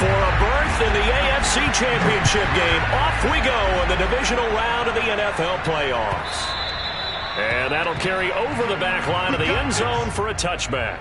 for a berth in the AFC Championship game. Off we go in the divisional round of the NFL playoffs. And that'll carry over the back line of the end zone for a touchback.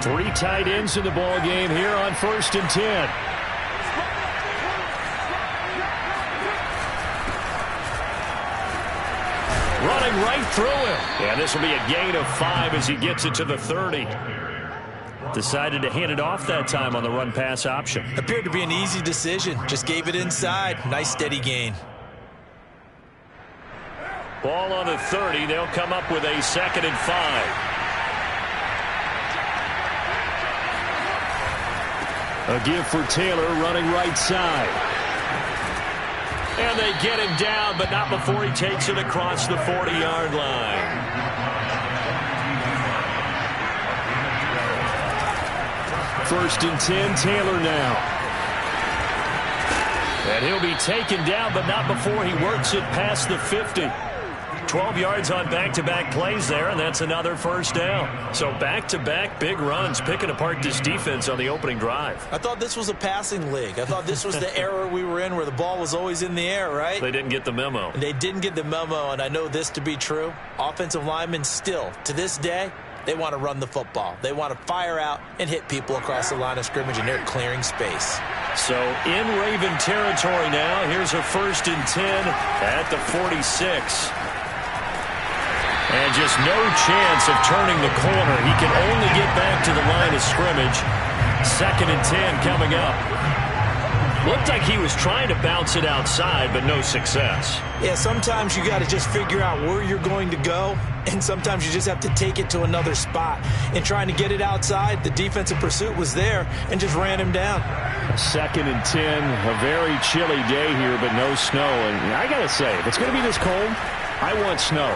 Three tight ends in the ball game here on 1st and 10. Running right through him. And this will be a gain of 5 as he gets it to the 30. Decided to hand it off that time on the run-pass option. Appeared to be an easy decision. Just gave it inside. Nice steady gain. Ball on the 30. They'll come up with a 2nd and 5. A give for Taylor running right side. And they get him down, but not before he takes it across the 40-yard line. First and 10, Taylor now. And he'll be taken down, but not before he works it past the 50. 12 yards on back-to-back plays there, and that's another first down. So back-to-back big runs, picking apart this defense on the opening drive. I thought this was a passing league. I thought this was the era we were in where the ball was always in the air, right? They didn't get the memo. They didn't get the memo, and I know this to be true. Offensive linemen still, to this day, they want to run the football. They want to fire out and hit people across the line of scrimmage, and they're clearing space. So in Raven territory now, here's a 1st and 10 at the 46. And just no chance of turning the corner. He can only get back to the line of scrimmage. 2nd and 10 coming up. Looked like he was trying to bounce it outside, but no success. Yeah, sometimes you got to just figure out where you're going to go, and sometimes you just have to take it to another spot. And trying to get it outside, the defensive pursuit was there and just ran him down. 2nd and 10, a very chilly day here, but no snow. And I got to say, if it's going to be this cold, I want snow.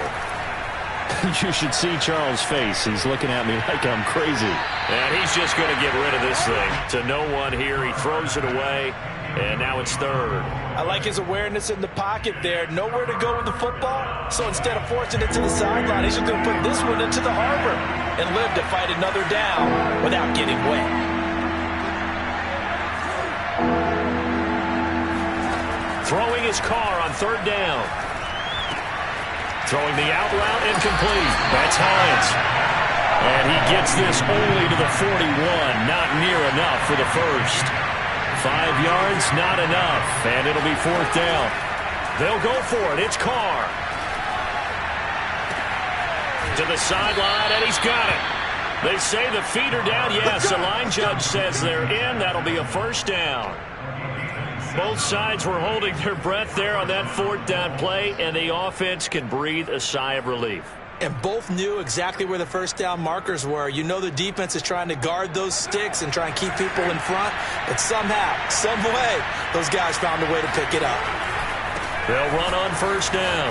You should see Charles' face. He's looking at me like I'm crazy. And he's just going to get rid of this thing. To no one here. He throws it away, and now it's 3rd. I like his awareness in the pocket there. Nowhere to go with the football. So instead of forcing it to the sideline, he's just going to put this one into the harbor and live to fight another down without getting wet. Throwing his car on 3rd down. Throwing the out route, incomplete. That's Hines. And he gets this only to the 41. Not near enough for the first. 5 yards, not enough. And it'll be 4th down. They'll go for it. It's Carr. To the sideline, and he's got it. They say the feet are down. Yes, the line judge says they're in. That'll be a 1st down. Both sides were holding their breath there on that 4th down play, and the offense can breathe a sigh of relief. And both knew exactly where the 1st down markers were. You know the defense is trying to guard those sticks and try and keep people in front, but somehow, some way, those guys found a way to pick it up. They'll run on 1st down.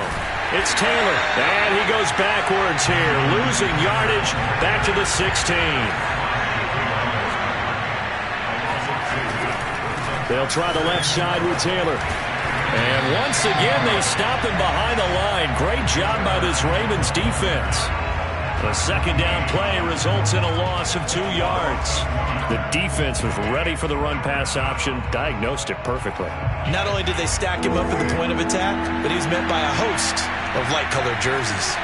It's Taylor, and he goes backwards here, losing yardage back to the 16. They'll try the left side with Taylor. And once again, they stop him behind the line. Great job by this Ravens defense. The 2nd down play results in a loss of 2 yards. The defense was ready for the run-pass option, diagnosed it perfectly. Not only did they stack him up at the point of attack, but he was met by a host of light-colored jerseys.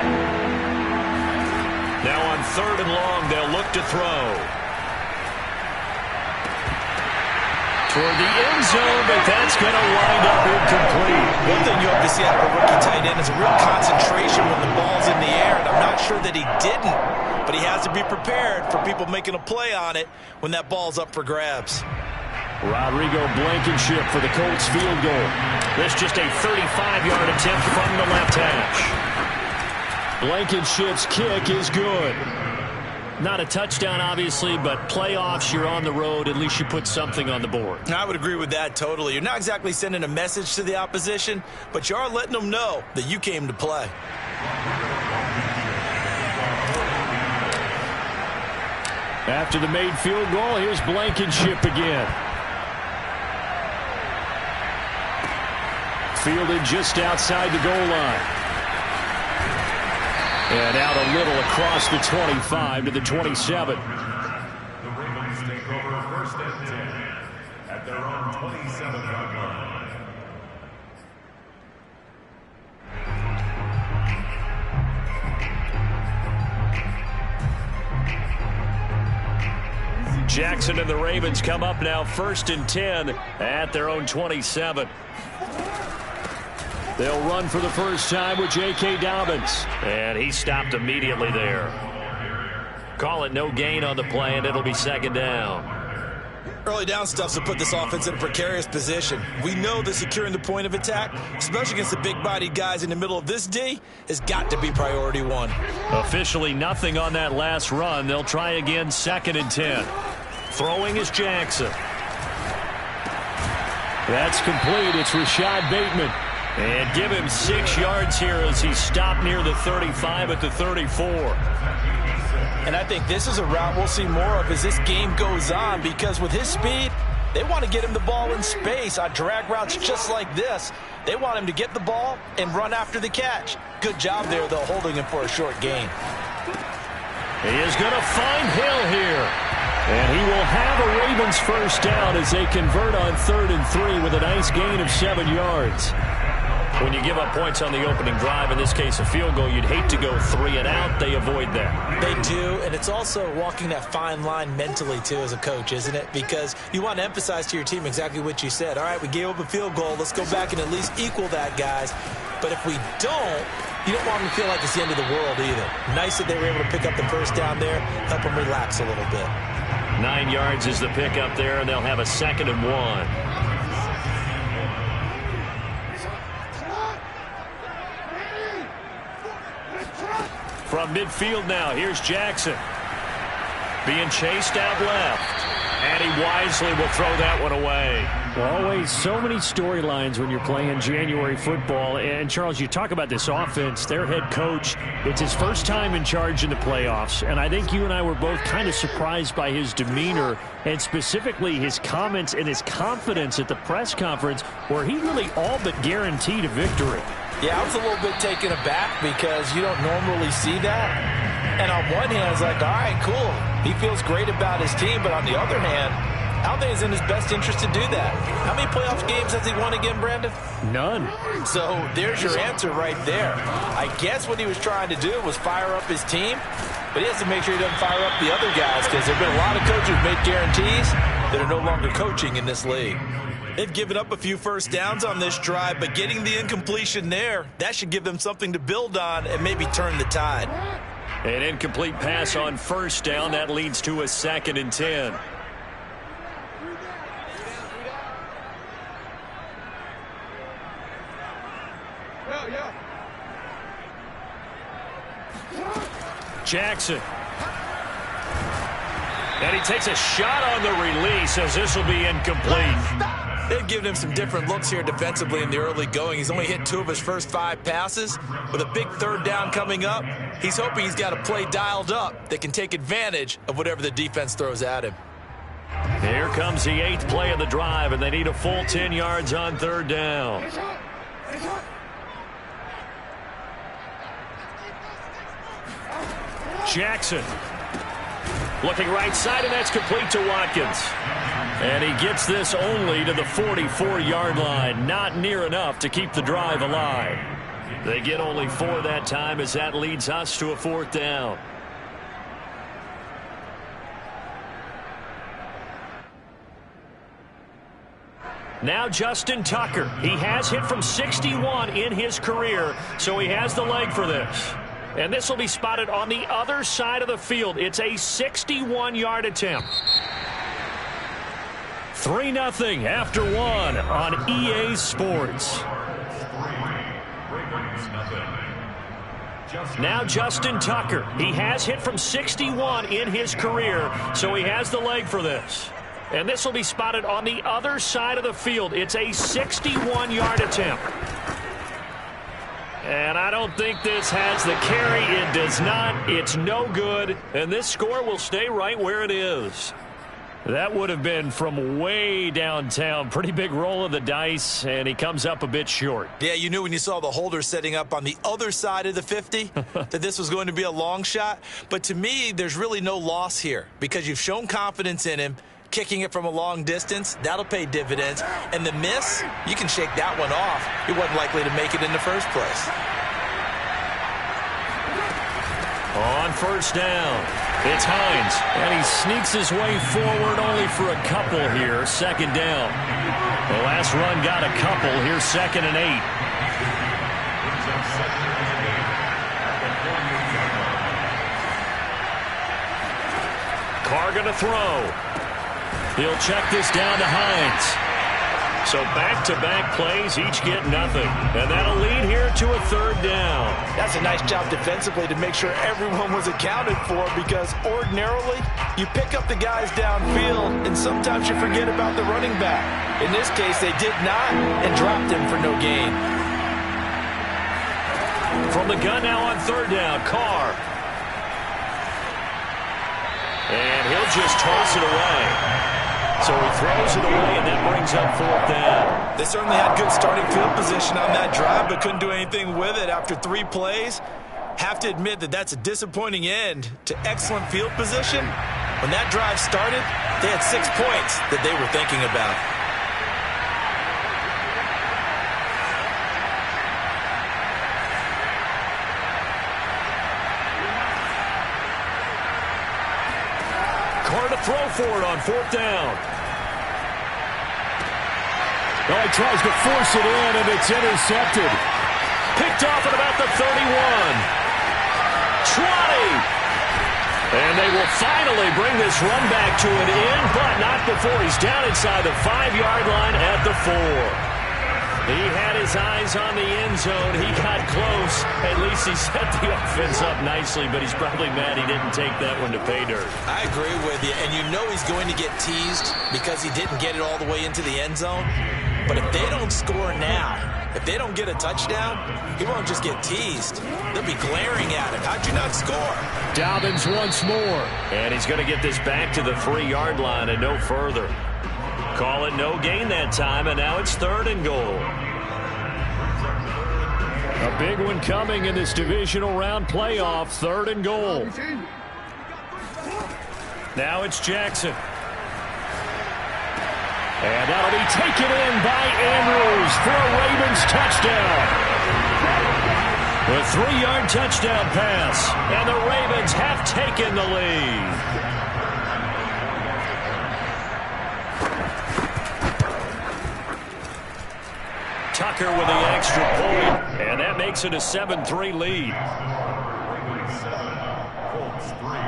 Now on 3rd and long, they'll look to throw. Toward the end zone, but that's going to wind up incomplete. One thing you have to see out of a rookie tight end is a real concentration when the ball's in the air, and I'm not sure that he didn't, but he has to be prepared for people making a play on it when that ball's up for grabs. Rodrigo Blankenship for the Colts field goal. This just a 35-yard attempt from the left hash. Blankenship's kick is good. Not a touchdown, obviously, but playoffs, you're on the road. At least you put something on the board. I would agree with that totally. You're not exactly sending a message to the opposition, but you are letting them know that you came to play. After the made field goal, here's Blankenship again. Fielded just outside the goal line. And out a little across the 25 to the 27. The Ravens take over first and 10 at their own 27-yard line. Jackson and the Ravens come up now first and 10 at their own 27. They'll run for the first time with J.K. Dobbins. And he stopped immediately there. Call it no gain on the play, and it'll be second down. Early down stuffs will put this offense in a precarious position. We know that securing the point of attack, especially against the big-bodied guys in the middle of this D, has got to be priority one. Officially nothing on that last run. They'll try again, second and 10. Throwing is Jackson. That's complete. It's Rashad Bateman. And give him 6 yards here as he stopped near the 35 at the 34. And I think this is a route we'll see more of as this game goes on, because with his speed, they want to get him the ball in space on drag routes just like this. They want him to get the ball and run after the catch. Good job there, though, holding him for a short gain. He is going to find Hill here. And he will have a Ravens first down as they convert on 3rd and 3 with a nice gain of 7 yards. When you give up points on the opening drive, in this case a field goal, you'd hate to go 3 and out. They avoid that. They do, and it's also walking that fine line mentally, too, as a coach, isn't it? Because you want to emphasize to your team exactly what you said. All right, we gave up a field goal. Let's go back and at least equal that, guys. But if we don't, you don't want them to feel like it's the end of the world either. Nice that they were able to pick up the first down there, help them relax a little bit. 9 yards is the pickup there, and they'll have a 2nd and 1. From midfield now, here's Jackson. Being chased out left. And he wisely will throw that one away. Always so many storylines when you're playing January football. And, Charles, you talk about this offense, their head coach, it's his first time in charge in the playoffs. And I think you and I were both kind of surprised by his demeanor and specifically his comments and his confidence at the press conference where he really all but guaranteed a victory. Yeah, I was a little bit taken aback because you don't normally see that. And on one hand, it's like, all right, cool. He feels great about his team. But on the other hand, I don't think it's in his best interest to do that. How many playoff games has he won again, Brandon? None. So there's your answer right there. I guess what he was trying to do was fire up his team. But he has to make sure he doesn't fire up the other guys, because there have been a lot of coaches who made guarantees that are no longer coaching in this league. They've given up a few first downs on this drive, but getting the incompletion there, that should give them something to build on and maybe turn the tide. An incomplete pass on first down. That leads to a 2nd and 10. Jackson. And he takes a shot on the release as this will be incomplete. They've given him some different looks here defensively in the early going. He's only hit 2 of his first 5 passes. With a big 3rd down coming up, he's hoping he's got a play dialed up that can take advantage of whatever the defense throws at him. Here comes the 8th play of the drive, and they need a full 10 yards on 3rd down. Jackson. Looking right side, and that's complete to Watkins. And he gets this only to the 44-yard line. Not near enough to keep the drive alive. They get only 4 that time as that leads us to a 4th down. Now Justin Tucker. He has hit from 61 in his career, so he has the leg for this. And this will be spotted on the other side of the field. It's a 61-yard attempt. 3-0 after 1 on EA Sports. Now Justin Tucker. He has hit from 61 in his career, so he has the leg for this. And this will be spotted on the other side of the field. It's a 61-yard attempt. And I don't think this has the carry. It does not. It's no good. And this score will stay right where it is. That would have been from way downtown. Pretty big roll of the dice, and he comes up a bit short. Yeah, you knew when you saw the holder setting up on the other side of the 50 that this was going to be a long shot. But to me, there's really no loss here because you've shown confidence in him. Kicking it from a long distance, that'll pay dividends. And the miss, you can shake that one off. He wasn't likely to make it in the first place. On first down, it's Hines. And he sneaks his way forward only for a couple here. Second down. The last run got a couple. Here's 2nd and 8. Carr gonna throw. He'll check this down to Hines. So back-to-back plays, each get nothing. And that'll lead here to a 3rd down. That's a nice job defensively to make sure everyone was accounted for because ordinarily you pick up the guys downfield and sometimes you forget about the running back. In this case, they did not and dropped him for no gain. From the gun now on 3rd down, Carr. And he'll just toss it away. So he throws it away, and that brings up 4th down. They certainly had good starting field position on that drive, but couldn't do anything with it after 3 plays. Have to admit that that's a disappointing end to excellent field position. When that drive started, they had 6 points that they were thinking about. Carr to throw for it on 4th down. Oh, he tries to force it in, and it's intercepted. Picked off at about the 31. Trotty. And they will finally bring this run back to an end, but not before he's down inside the 5-yard line at the 4. He had his eyes on the end zone. He got close. At least he set the offense up nicely, but he's probably mad he didn't take that one to pay dirt. I agree with you, and you know he's going to get teased because he didn't get it all the way into the end zone. But if they don't score now, if they don't get a touchdown, he won't just get teased. They'll be glaring at him. How'd you not score? Dobbins once more. And he's going to get this back to the 3-yard line and no further. Call it no gain that time, and now it's 3rd and goal. A big one coming in this divisional round playoff, 3rd and goal. Now it's Jackson. And that'll be taken in by Andrews for a Ravens touchdown. A 3-yard touchdown pass, and the Ravens have taken the lead. Tucker with the extra point, and that makes it a 7-3 lead. Ravens 7, Colts 3.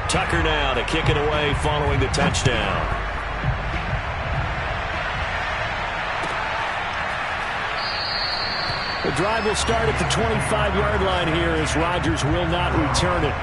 Tucker now to kick it away following the touchdown. The drive will start at the 25-yard line here as Rodgers will not return it.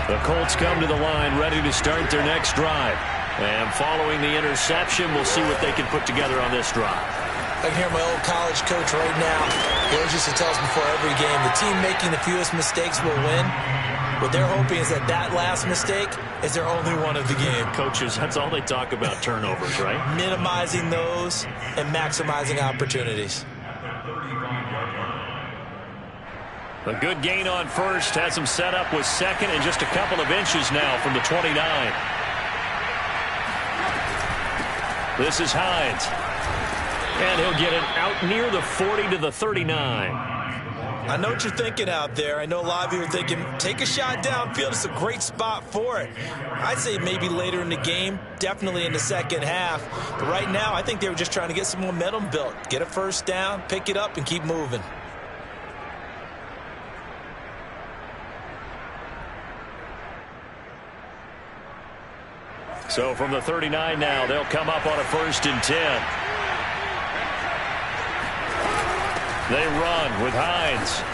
The Colts come to the line ready to start their next drive. And following the interception, we'll see what they can put together on this drive. I can hear my old college coach right now. He always used to tell us before every game, the team making the fewest mistakes will win. What they're hoping is that that last mistake is their only one of the game. Coaches, that's all they talk about, turnovers, right? Minimizing those and maximizing opportunities. A good gain on first. Has him set up with 2nd and just a couple of inches now from the 29. This is Hines. And he'll get it out near the 40 to the 39. I know what you're thinking out there. I know a lot of you are thinking, take a shot downfield. It's a great spot for it. I'd say maybe later in the game, definitely in the second half. But right now, I think they were just trying to get some momentum built. Get a first down, pick it up, and keep moving. So from the 39 now, they'll come up on a 1st and 10. They run with Hines.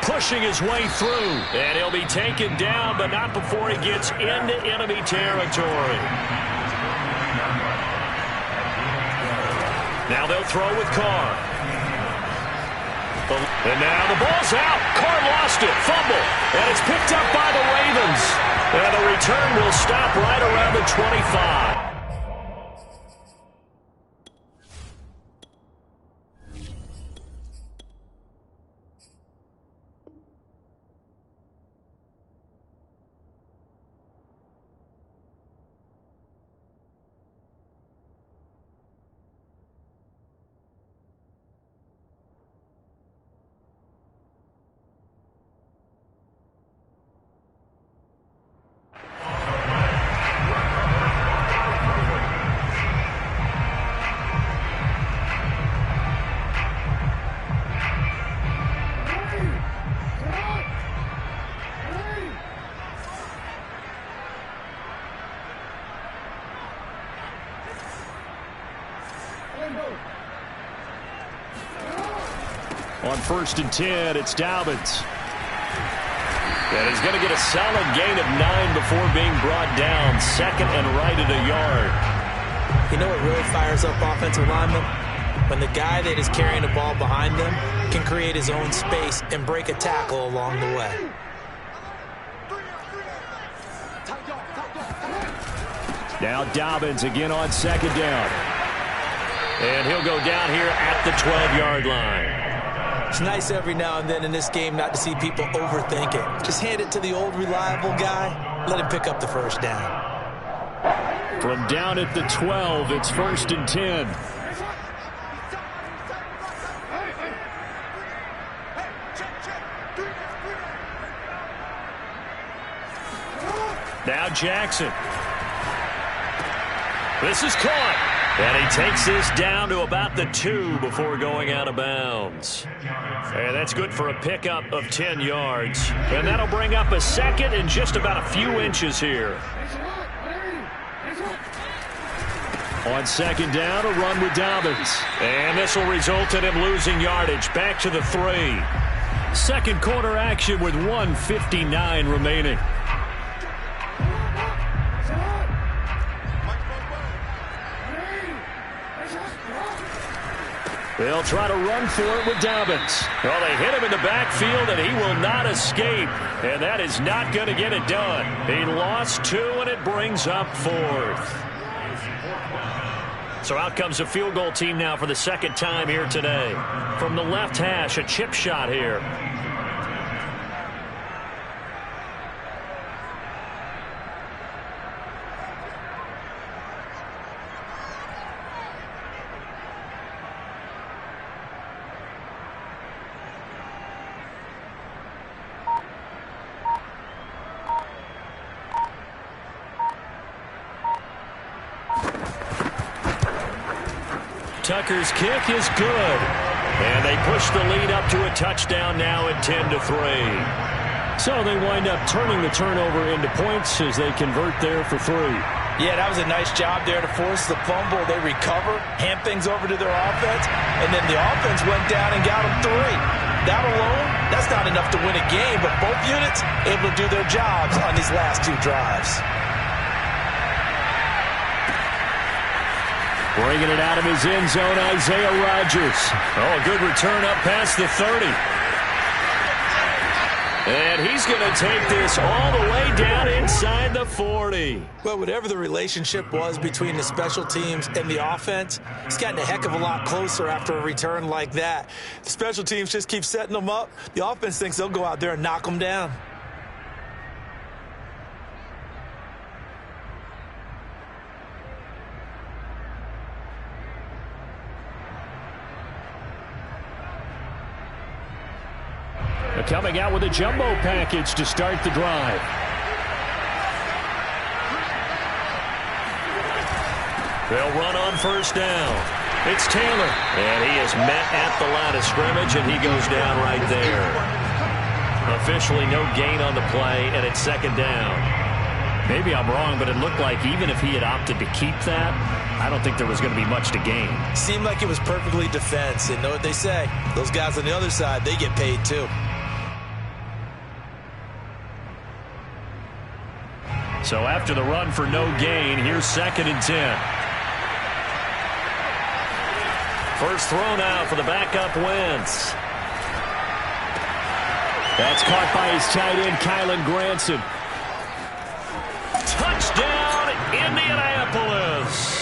Pushing his way through. And he'll be taken down, but not before he gets into enemy territory. Now they'll throw with Carr. And now the ball's out. Carr lost it. Fumble. And it's picked up by the Ravens. And the return will stop right around the 25. On 1st and 10, it's Dobbins. And he's going to get a solid gain of 9 before being brought down. 2nd and right at a yard. You know what really fires up offensive linemen? When the guy that is carrying the ball behind them can create his own space and break a tackle along the way. Now Dobbins again on 2nd down. And he'll go down here at the 12-yard line. It's nice every now and then in this game not to see people overthink it. Just hand it to the old reliable guy. Let him pick up the first down. From down at the 12, it's 1st and 10. Now Jackson. This is caught. And he takes this down to about the 2 before going out of bounds. And that's good for a pickup of 10 yards. And that'll bring up a 2nd and just about a few inches here. On 2nd down, a run with Dobbins. And this will result in him losing yardage. Back to the 3. Second quarter action with 1:59 remaining. They'll try to run for it with Dobbins. Well, they hit him in the backfield, and he will not escape. And that is not going to get it done. He lost 2, and it brings up 4th. So out comes a field goal team now for the 2nd time here today. From the left hash, a chip shot here. Tucker's kick is good. And they push the lead up to a touchdown now at 10-3. So they wind up turning the turnover into points as they convert there for 3. Yeah, that was a nice job there to force the fumble. They recover, hand things over to their offense, and then the offense went down and got them 3. That alone, that's not enough to win a game, but both units able to do their jobs on these last 2 drives. Bringing it out of his end zone, Isaiah Rodgers. Oh, a good return up past the 30. And he's going to take this all the way down inside the 40. Well, whatever the relationship was between the special teams and the offense, it's gotten a heck of a lot closer after a return like that. The special teams just keep setting them up. The offense thinks they'll go out there and knock them down. They're coming out with a jumbo package to start the drive. They'll run on first down. It's Taylor. And he is met at the line of scrimmage, and he goes down right there. Officially no gain on the play, and it's second down. Maybe I'm wrong, but it looked like even if he had opted to keep that, I don't think there was going to be much to gain. Seemed like it was perfectly defense. And know what they say? Those guys on the other side, they get paid too. So after the run for no gain, here's 2nd and 10. First throw now for the backup Wentz. That's caught by his tight end, Kylen Granson. Touchdown, Indianapolis.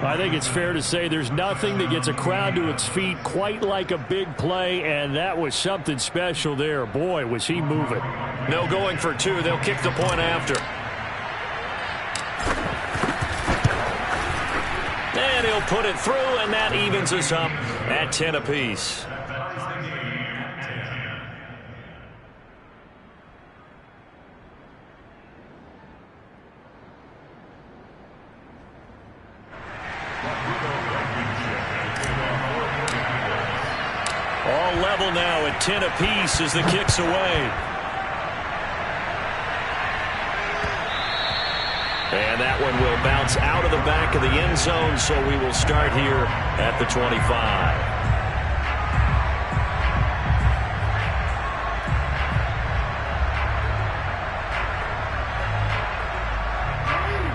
I think it's fair to say there's nothing that gets a crowd to its feet quite like a big play, and that was something special there. Boy, was he moving. No going for 2. They'll kick the point after. And he'll put it through, and that evens us up at 10 apiece. All level now at 10 apiece as the kick's away. And that one will bounce out of the back of the end zone, so we will start here at the 25.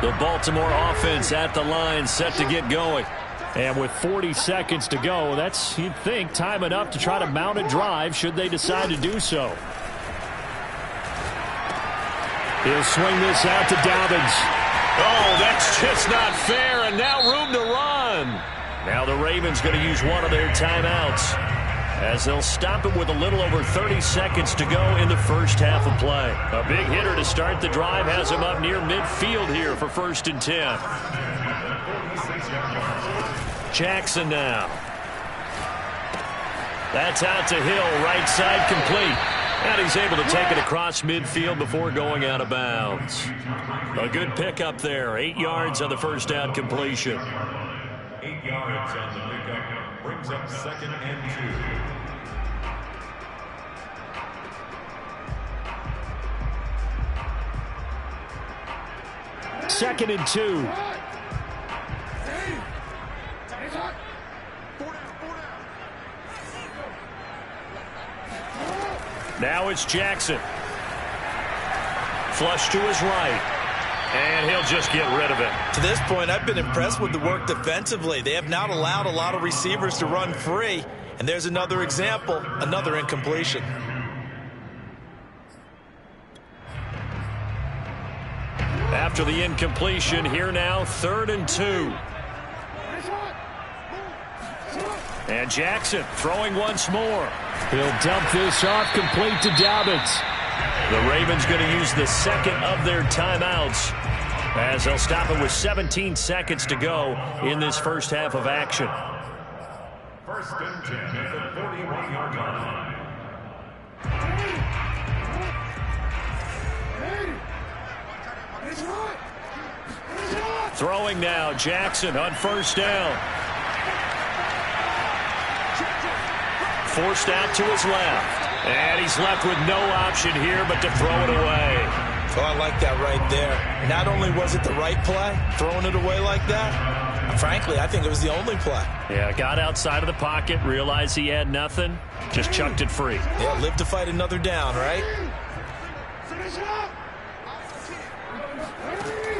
The Baltimore offense at the line, set to get going. And with 40 seconds to go, that's, you'd think, time enough to try to mount a drive should they decide to do so. He'll swing this out to Dobbins. Oh, that's just not fair, and now room to run. Now the Ravens going to use one of their timeouts as they'll stop it with a little over 30 seconds to go in the first half of play. A big hitter to start the drive has him up near midfield here for 1st and 10. Jackson now. That's out to Hill, right side complete. And he's able to take it across midfield before going out of bounds. A good pickup there. 8 yards on the first down completion. 8 yards on the pickup. Brings up 2nd and 2. 2nd and 2. Now it's Jackson. Flush to his right. And he'll just get rid of it. To this point, I've been impressed with the work defensively. They have not allowed a lot of receivers to run free. And there's another example, another incompletion. After the incompletion, here now, 3rd and 2. And Jackson throwing once more. He'll dump this off complete to Dobbins. The Ravens going to use the 2nd of their timeouts as they'll stop it with 17 seconds to go in this first half of action. 1st and 10 at the 41-yard line. Throwing now, Jackson on first down. Forced out to his left. And he's left with no option here but to throw it away. Oh, I like that right there. Not only was it the right play, throwing it away like that, frankly, I think it was the only play. Yeah, got outside of the pocket, realized he had nothing, just chucked it free. Yeah, live to fight another down, right?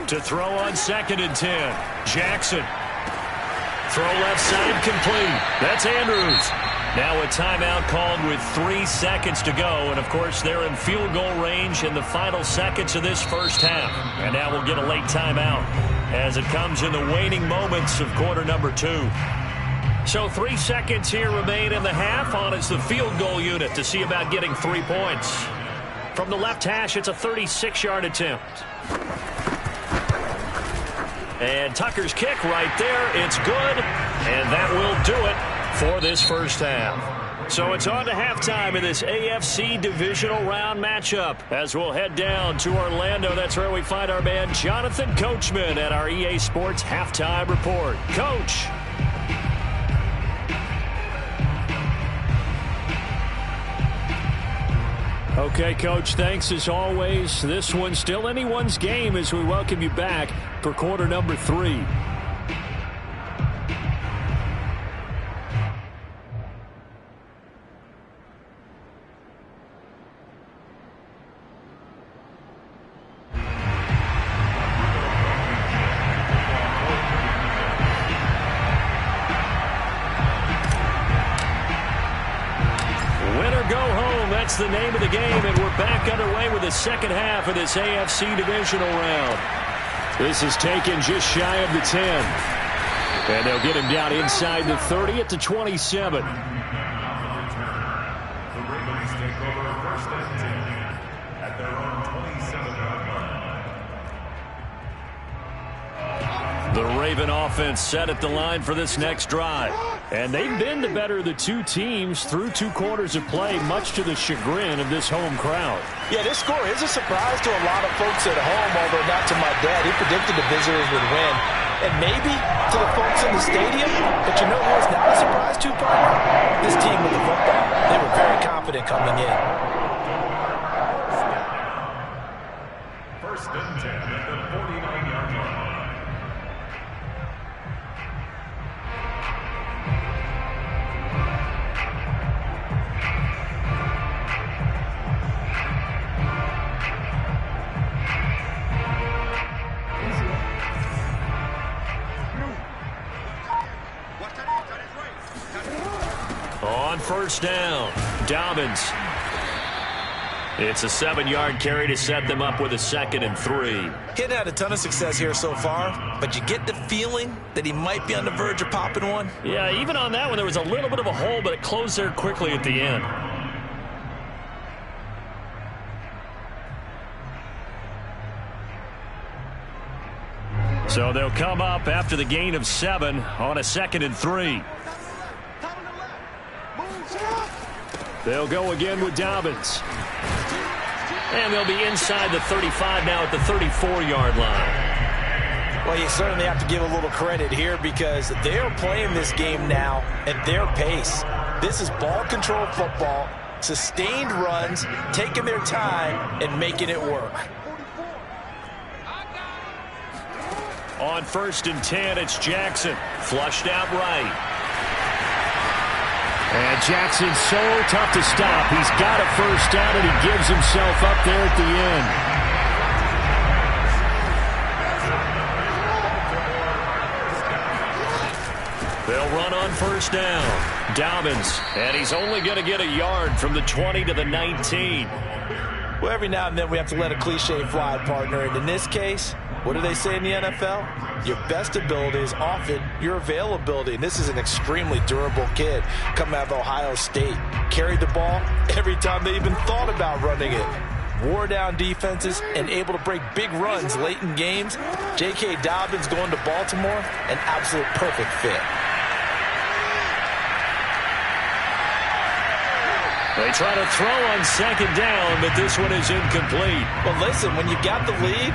To throw on 2nd and 10. Jackson. Throw left side complete. That's Andrews. Now a timeout called with 3 seconds to go. And, of course, they're in field goal range in the final seconds of this first half. And now we'll get a late timeout as it comes in the waning moments of quarter number 2. So 3 seconds here remain in the half. On is the field goal unit to see about getting 3 points. From the left hash, it's a 36-yard attempt. And Tucker's kick right there. It's good. And that will do it for this first half. So it's on to halftime in this AFC divisional round matchup as we'll head down to Orlando. That's where we find our man Jonathan Coachman at our EA Sports Halftime Report. Coach. Okay, Coach, thanks as always. This one's still anyone's game as we welcome you back for quarter number 3. That's the name of the game, and we're back underway with the second half of this AFC divisional round. This is taken just shy of the 10. And they'll get him down inside the 30 at the 27. The Ravens take over first and 10 at their own 27-yard line. The Raven offense set at the line for this next drive. And they've been the better of the two teams through 2 quarters of play, much to the chagrin of this home crowd. Yeah, this score is a surprise to a lot of folks at home, although not to my dad. He predicted the visitors would win. And maybe to the folks in the stadium, but you know who is not a surprise to, partner? This team with the football. They were very confident coming in. First and 10 at the 49-yard line. On first down, Dobbins. It's a 7-yard carry to set them up with a 2nd and 3. He hadn't had a ton of success here so far, but you get the feeling that he might be on the verge of popping one. Yeah, even on that one, there was a little bit of a hole, but it closed there quickly at the end. So they'll come up after the gain of 7 on a 2nd and 3. They'll go again with Dobbins. And they'll be inside the 35 now at the 34-yard line. Well, you certainly have to give a little credit here because they're playing this game now at their pace. This is ball control football, sustained runs, taking their time and making it work. On first and 10, it's Jackson. Flushed out right. And Jackson's so tough to stop. He's got a first down, and he gives himself up there at the end. They'll run on first down. Dobbins, and he's only going to get a yard from the 20 to the 19. Well, every now and then we have to let a cliche fly, partner. And in this case, what do they say in the NFL? Your best ability is often your availability. And this is an extremely durable kid coming out of Ohio State. Carried the ball every time they even thought about running it. Wore down defenses and able to break big runs late in games. J.K. Dobbins going to Baltimore, an absolute perfect fit. They try to throw on second down, but this one is incomplete. Well, listen, when you got the lead,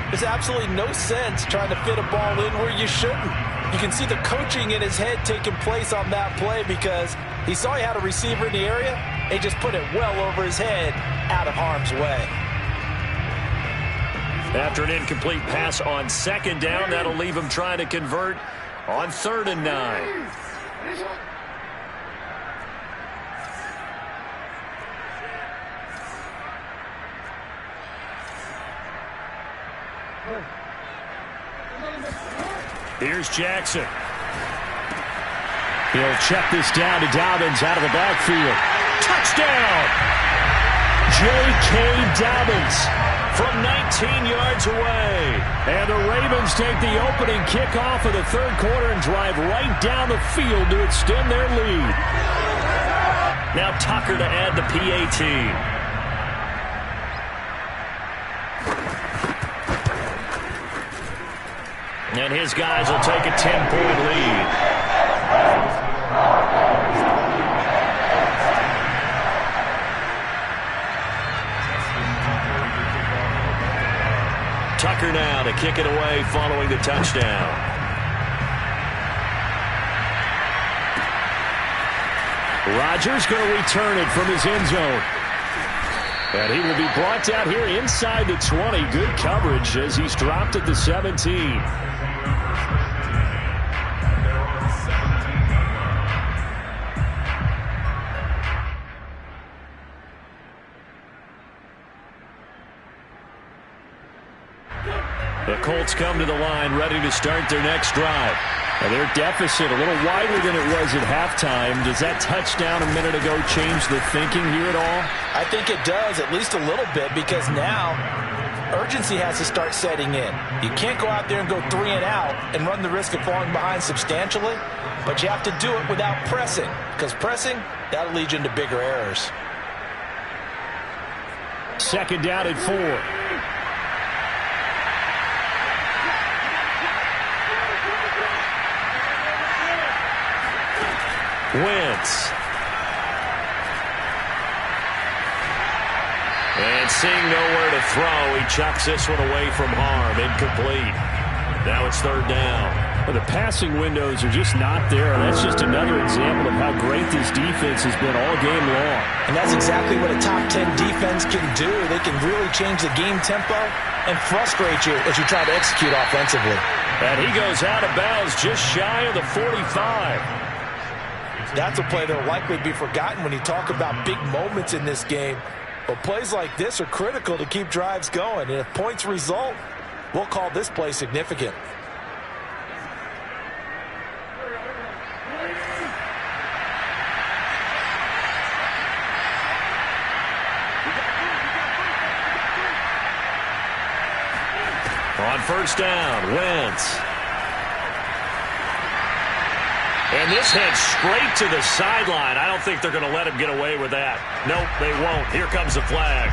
there's absolutely no sense trying to fit a ball in where you shouldn't. You can see the coaching in his head taking place on that play because he saw he had a receiver in the area and he just put it well over his head out of harm's way. After an incomplete pass on second down, that'll leave him trying to convert on 3rd and 9. Here's Jackson. He'll check this down to Dobbins out of the backfield. Touchdown! J.K. Dobbins from 19 yards away. And the Ravens take the opening kickoff of the 3rd quarter and drive right down the field to extend their lead. Now Tucker to add the PAT. And his guys will take a 10-point lead. here now to kick it away following the touchdown. Rodgers going to return it from his end zone. And he will be brought down here inside the 20. Good coverage as he's dropped at the 17. The Colts come to the line ready to start their next drive. And their deficit a little wider than it was at halftime. Does that touchdown a minute ago change the thinking here at all? I think it does, at least a little bit, because now urgency has to start setting in. You can't go out there and go 3 and out and run the risk of falling behind substantially, but you have to do it without pressing, because pressing, that'll lead you into bigger errors. Second down at 4. Wentz. And seeing nowhere to throw, he chucks this one away from harm. Incomplete. Now it's third down. Well, the passing windows are just not there. That's just another example of how great this defense has been all game long. And that's exactly what a top 10 defense can do. They can really change the game tempo and frustrate you as you try to execute offensively. And he goes out of bounds just shy of the 45. That's a play that will likely be forgotten when you talk about big moments in this game. But plays like this are critical to keep drives going. And if points result, we'll call this play significant. On first down, Wentz. And this heads straight to the sideline. I don't think they're going to let him get away with that. Nope, they won't. Here comes the flag.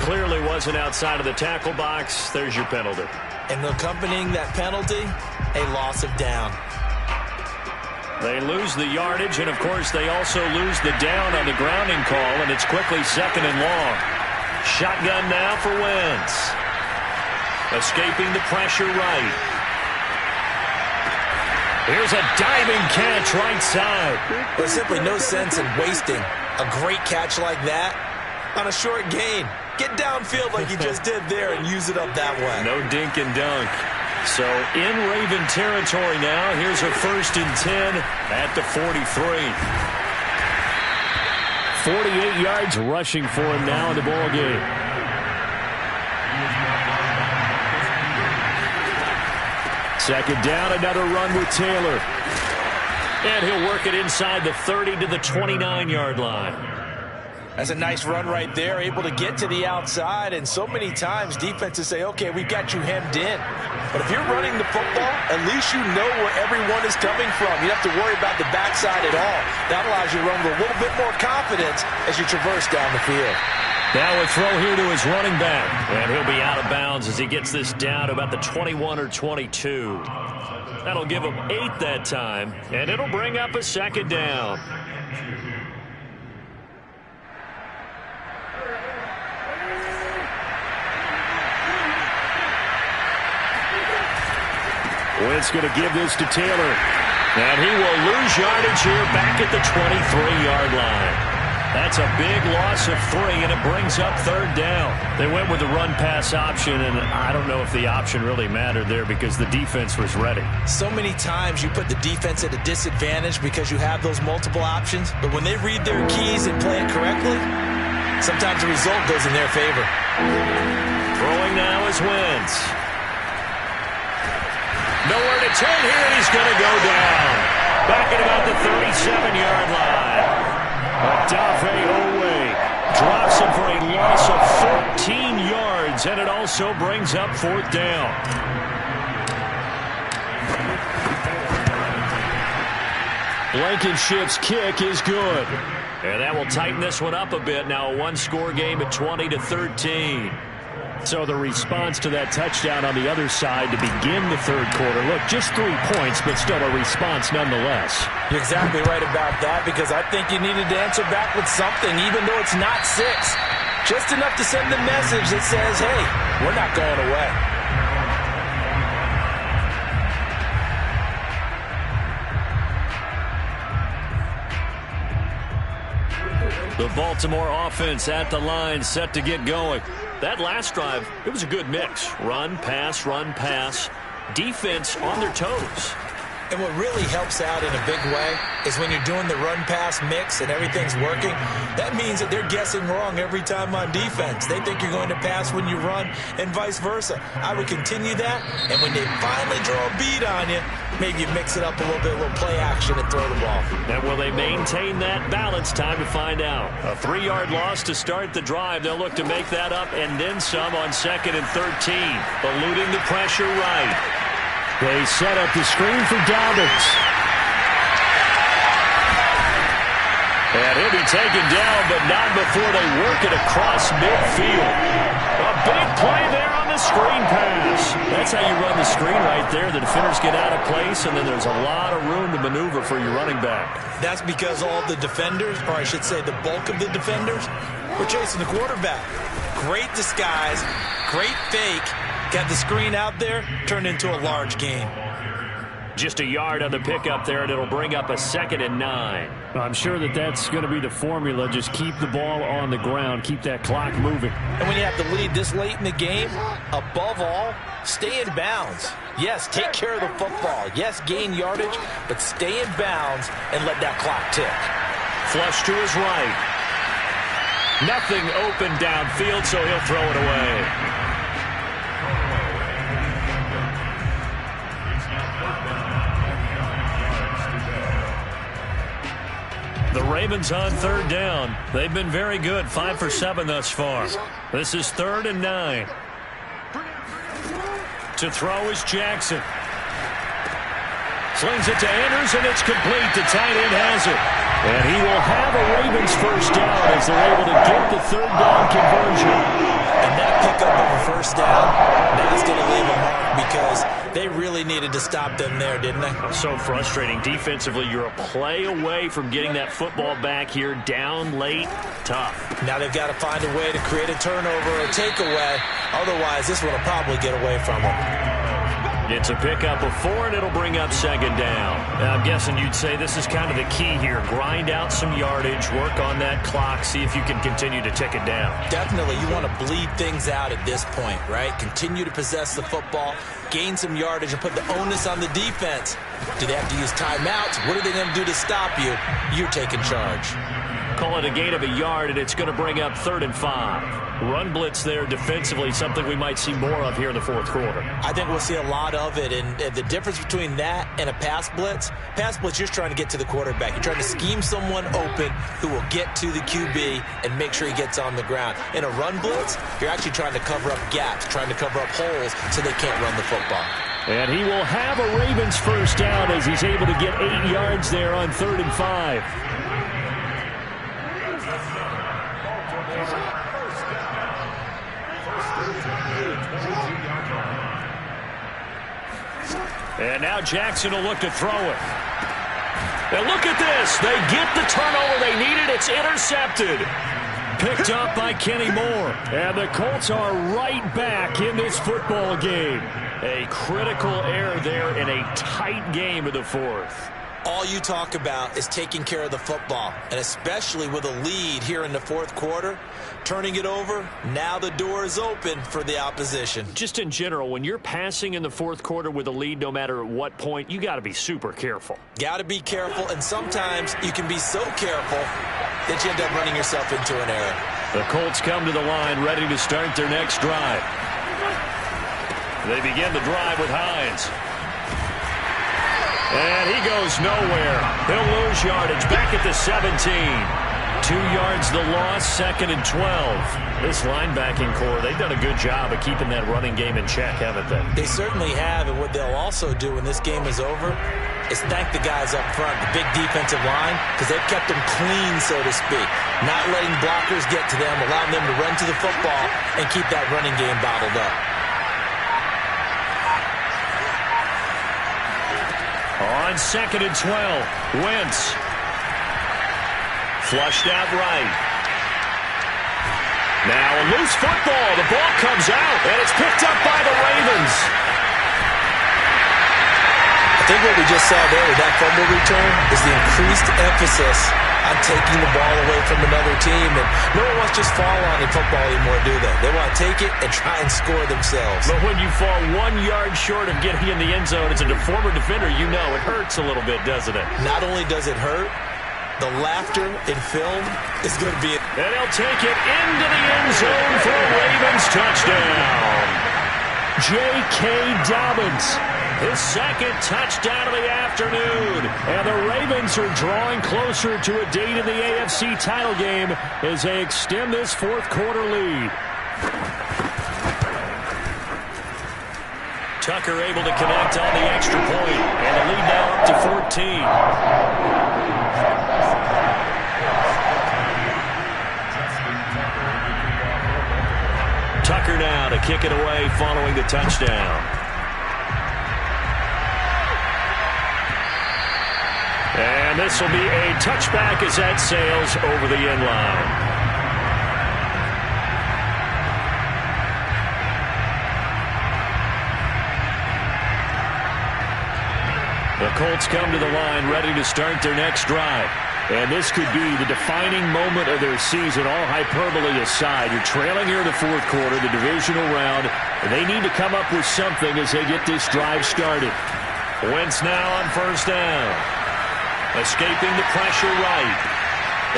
Clearly wasn't outside of the tackle box. There's your penalty. And accompanying that penalty, a loss of down. They lose the yardage, and, of course, they also lose the down on the grounding call, and it's quickly second and long. Shotgun now for Wentz. Escaping the pressure right. Here's a diving catch right side. There's simply no sense in wasting a great catch like that on a short gain. Get downfield like you just did there and use it up that way. No dink and dunk. So in Raven territory now. Here's a 1st and 10 at the 43. 48 yards rushing for him now in the ball game. Second down, another run with Taylor. And he'll work it inside the 30 to the 29-yard line. That's a nice run right there, able to get to the outside. And so many times defenses say, okay, we've got you hemmed in. But if you're running the football, at least you know where everyone is coming from. You don't have to worry about the backside at all. That allows you to run with a little bit more confidence as you traverse down the field. Now a throw here to his running back. And he'll be out of bounds as he gets this down to about the 21 or 22. That'll give him 8 that time. And it'll bring up a second down. Wentz going to give this to Taylor. And he will lose yardage here back at the 23-yard line. That's a big loss of 3, and it brings up third down. They went with the run-pass option, and I don't know if the option really mattered there because the defense was ready. So many times you put the defense at a disadvantage because you have those multiple options, but when they read their keys and play it correctly, sometimes the result goes in their favor. Throwing now is Wentz. Nowhere to turn here, and he's going to go down. Back at about the 37-yard line. Odafe Owe drops him for a loss of 14 yards, and it also brings up fourth down. Blankenship's kick is good. And that will tighten this one up a bit. Now a one-score game at 20-13. So the response to that touchdown on the other side to begin the third quarter. Look, just 3 points, but still a response nonetheless. You're exactly right about that, because I think you needed to answer back with something, even though it's not 6. Just enough to send the message that says, hey, we're not going away. The Baltimore offense at the line, set to get going. That last drive, it was a good mix. Run, pass, defense on their toes. And what really helps out in a big way is when you're doing the run-pass mix and everything's working, that means that they're guessing wrong every time on defense. They think you're going to pass when you run and vice versa. I would continue that, and when they finally draw a beat on you, maybe you mix it up a little play action and throw the ball. And will they maintain that balance? Time to find out. A 3-yard loss to start the drive. They'll look to make that up and then some on 2nd and 13. Eluding the pressure right. They set up the screen for Dobbins. And he'll be taken down, but not before they work it across midfield. A big play there on the screen pass. That's how you run the screen right there. The defenders get out of place, and then there's a lot of room to maneuver for your running back. That's because all the defenders, or I should say the bulk of the defenders, were chasing the quarterback. Great disguise, great fake. Got the screen out there, turned into a large gain. Just a yard on the pickup there, and it'll bring up a 2nd and 9. I'm sure that's going to be the formula. Just keep the ball on the ground. Keep that clock moving. And when you have the lead this late in the game, above all, stay in bounds. Yes, take care of the football. Yes, gain yardage, but stay in bounds and let that clock tick. Flush to his right. Nothing open downfield, so he'll throw it away. The Ravens on 3rd down. They've been very good, 5 for 7 thus far. This is 3rd and 9. To throw is Jackson. Slings it to Andrews, and it's complete. The tight end has it. And he will have a Ravens first down as they're able to get the 3rd down conversion. And that pickup of a first down, that's going to leave a mark because they really needed to stop them there, didn't they? So frustrating. Defensively, you're a play away from getting that football back here. Down late, tough. Now they've got to find a way to create a turnover or a takeaway. Otherwise, this one will probably get away from them. It's a pickup of 4, and it'll bring up 2nd down. Now, I'm guessing you'd say this is kind of the key here. Grind out some yardage, work on that clock, see if you can continue to tick it down. Definitely. You want to bleed things out at this point, right? Continue to possess the football, gain some yardage, and put the onus on the defense. Do they have to use timeouts? What are they going to do to stop you? You're taking charge. Call it a gain of a yard, and it's going to bring up 3rd and 5. Run blitz there defensively, something we might see more of here in the 4th quarter. I think we'll see a lot of it, and the difference between that and a pass blitz, you're just trying to get to the quarterback. You're trying to scheme someone open who will get to the QB and make sure he gets on the ground. In a run blitz, you're actually trying to cover up gaps, trying to cover up holes so they can't run the football. And he will have a Ravens first down as he's able to get 8 yards there on 3rd and 5. And now Jackson will look to throw it. And look at this. They get the turnover they needed. It's intercepted. Picked up by Kenny Moore. And the Colts are right back in this football game. A critical error there in a tight game of the 4th. All you talk about is taking care of the football, and especially with a lead here in the 4th quarter, turning it over, now the door is open for the opposition. Just in general, when you're passing in the 4th quarter with a lead, no matter at what point, you got to be super careful. Got to be careful, and sometimes you can be so careful that you end up running yourself into an error. The Colts come to the line ready to start their next drive. They begin the drive with Hines. And he goes nowhere. He'll lose yardage back at the 17. 2 yards the loss, 2nd and 12. This linebacking core, they've done a good job of keeping that running game in check, haven't they? They certainly have, and what they'll also do when this game is over is thank the guys up front, the big defensive line, because they've kept them clean, so to speak. Not letting blockers get to them, allowing them to run to the football and keep that running game bottled up. On 2nd and 12, Wentz. Flushed out right. Now a loose football. The ball comes out, and it's picked up by the Ravens. I think what we just saw there with that fumble return is the increased emphasis on taking the ball away from another team. And no one wants to just fall on in football anymore, do they? They want to take it and try and score themselves. But when you fall 1 yard short of getting in the end zone as a former defender, you know it hurts a little bit, doesn't it? Not only does it hurt, the laughter in film is going to be... And they'll take it into the end zone for a Ravens touchdown. J.K. Dobbins, his second touchdown of the afternoon. And the Ravens are drawing closer to a date in the AFC title game as they extend this fourth quarter lead. Tucker able to connect on the extra point, and the lead now up to 14. Tucker now to kick it away following the touchdown. And this will be a touchback as that sails over the end line. The Colts come to the line ready to start their next drive. And this could be the defining moment of their season, all hyperbole aside. You're trailing here in the fourth quarter, the divisional round, and they need to come up with something as they get this drive started. Wentz now on first down. Escaping the pressure right.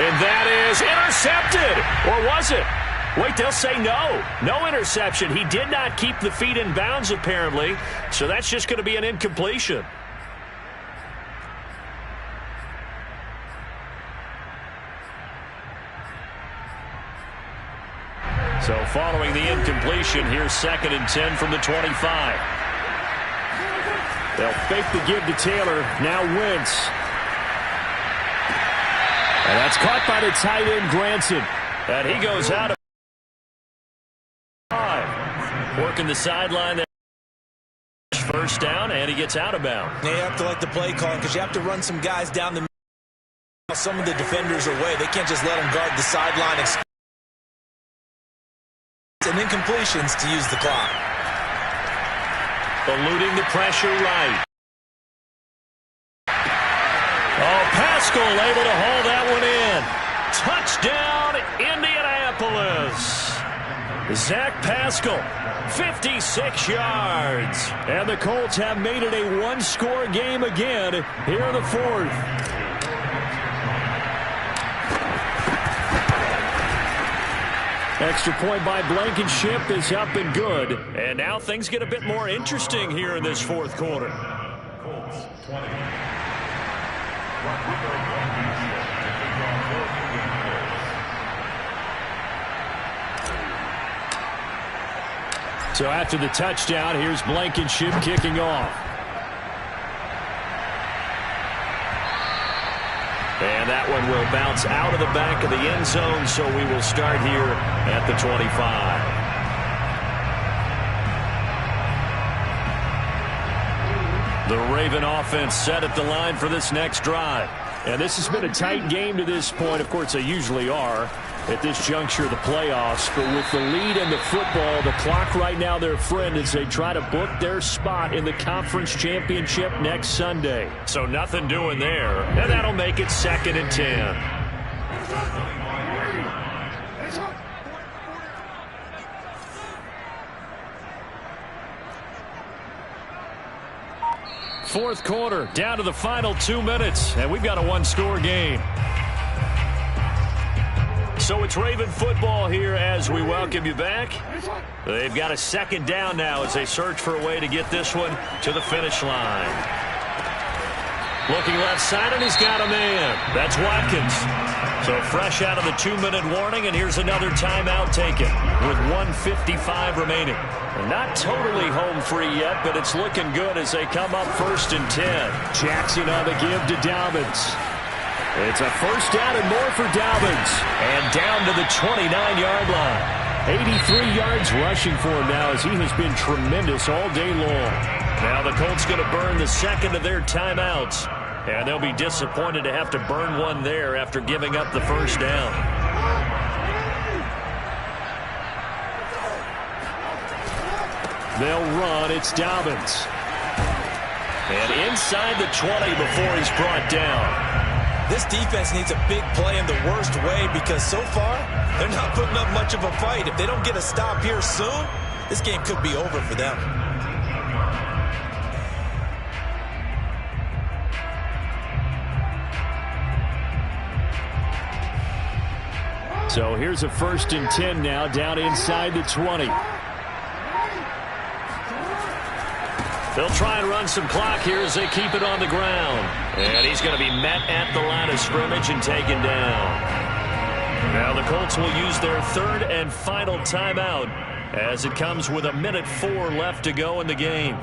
And that is intercepted. Or was it? Wait, they'll say no. No interception. He did not keep the feet in bounds, apparently. So that's just going to be an incompletion. So following the incompletion, here's 2nd and 10 from the 25. They'll fake the give to Taylor. Now Wentz. And that's caught by the tight end, Granson. And he goes out of 5. Working the sideline there. First down, and he gets out of bounds. You have to like the play call because you have to run some guys down the middle. Some of the defenders are away. They can't just let them guard the sideline and incompletions to use the clock. Eluding the pressure right. Oh, Pascal able to haul that one in. Touchdown, Indianapolis. Zach Pascal, 56 yards. And the Colts have made it a one-score game again here in the fourth. Extra point by Blankenship is up and good. And now things get a bit more interesting here in this fourth quarter. Colts 20. So after the touchdown, here's Blankenship kicking off. And that one will bounce out of the back of the end zone, so we will start here at the 25. The Raven offense set at the line for this next drive. And this has been a tight game to this point. Of course, they usually are at this juncture of the playoffs. But with the lead in the football, the clock right now their friend as they try to book their spot in the conference championship next Sunday. So nothing doing there. And that'll make it 2nd and 10. Fourth quarter, down to the final 2 minutes, and we've got a one-score game. So it's Raven football here as we welcome you back. They've got a 2nd down now as they search for a way to get this one to the finish line. Looking left side, and he's got a man. That's Watkins. So fresh out of the 2-minute warning, and here's another timeout taken with 1:55 remaining. Not totally home free yet, but it's looking good as they come up 1st and 10. Jackson on the give to Dobbins. It's a first down and more for Dobbins. And down to the 29-yard line. 83 yards rushing for him now as he has been tremendous all day long. Now the Colts going to burn the second of their timeouts. And they'll be disappointed to have to burn one there after giving up the first down. They'll run. It's Dobbins. And inside the 20 before he's brought down. This defense needs a big play in the worst way because so far, they're not putting up much of a fight. If they don't get a stop here soon, this game could be over for them. So here's a 1st and 10 now, down inside the 20. They'll try and run some clock here as they keep it on the ground. And he's going to be met at the line of scrimmage and taken down. Now the Colts will use their 3rd and final timeout as it comes with 1:04 left to go in the game.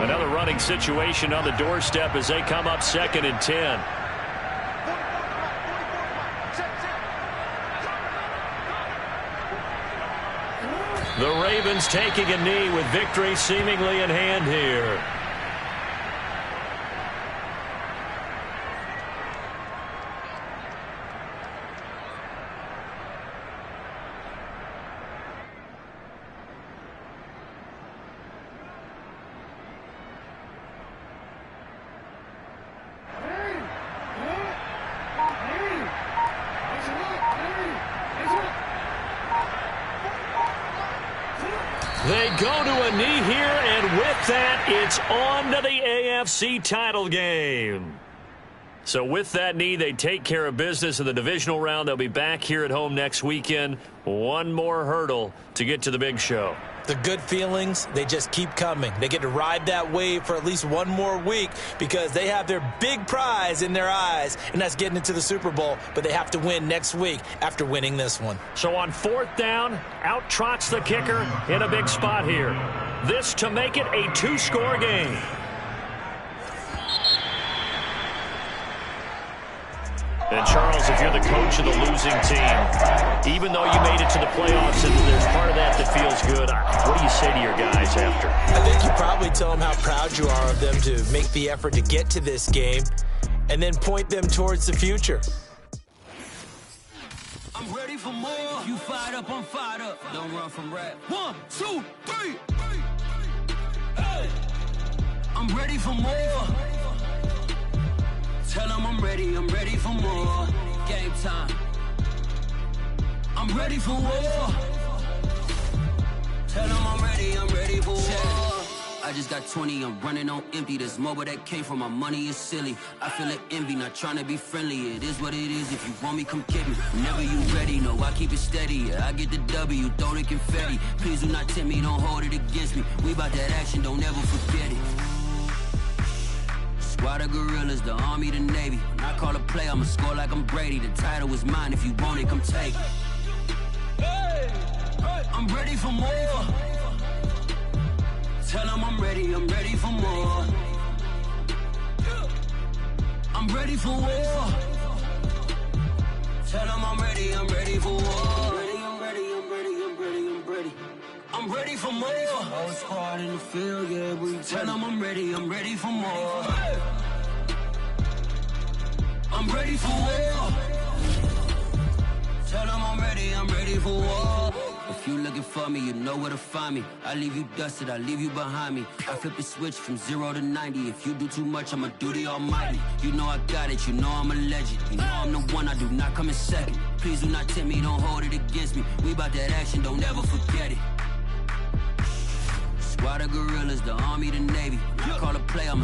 Another running situation on the doorstep as they come up 2nd and 10. The Ravens taking a knee with victory seemingly in hand here. They go to a knee here, and with that, it's on to the AFC title game. So with that knee, they take care of business in the divisional round. They'll be back here at home next weekend. One more hurdle to get to the big show. The good feelings, they just keep coming. They get to ride that wave for at least one more week because they have their big prize in their eyes, and that's getting into the Super Bowl. But they have to win next week after winning this one. So on 4th down, out trots the kicker in a big spot here. This to make it a 2-score game. And, Charles, if you're the coach of the losing team, even though you made it to the playoffs and there's part of that that feels good, what do you say to your guys after? I think you probably tell them how proud you are of them to make the effort to get to this game and then point them towards the future. I'm ready for more. You fired up, I'm fired up. Don't run from rap. 1, 2, 3. Hey. I'm ready for more. Tell them I'm ready for more. Game time. I'm ready for war. Tell them I'm ready for war. I just got 20, I'm running on empty. This mobile that came from my money is silly. I feel like envy, not trying to be friendly. It is what it is, if you want me, come get me. Whenever you ready, no, I keep it steady. Yeah, I get the W, throw the confetti. Please do not tempt me, don't hold it against me. We about that action, don't ever forget it. Squad of gorillas, the Army, the Navy. When I call a play, I'ma score like I'm Brady. The title is mine, if you want it, come take it. I'm ready for more. Tell them I'm ready for more. I'm ready for war. Tell them I'm ready for war. I'm ready for more. Whole squad in the field, yeah, we tell them I'm ready for more. I'm ready for war. Tell them I'm ready for war. If you looking for me, you know where to find me. I leave you dusted, I leave you behind me. I flip the switch from 0 to 90. If you do too much, I'ma do the almighty. You know I got it, you know I'm a legend. You know I'm the one, I do not come in second. Please do not tempt me, don't hold it against me. We about that action, don't ever forget it. Squad of gorillas, the Army, the Navy. When I call a play, I'ma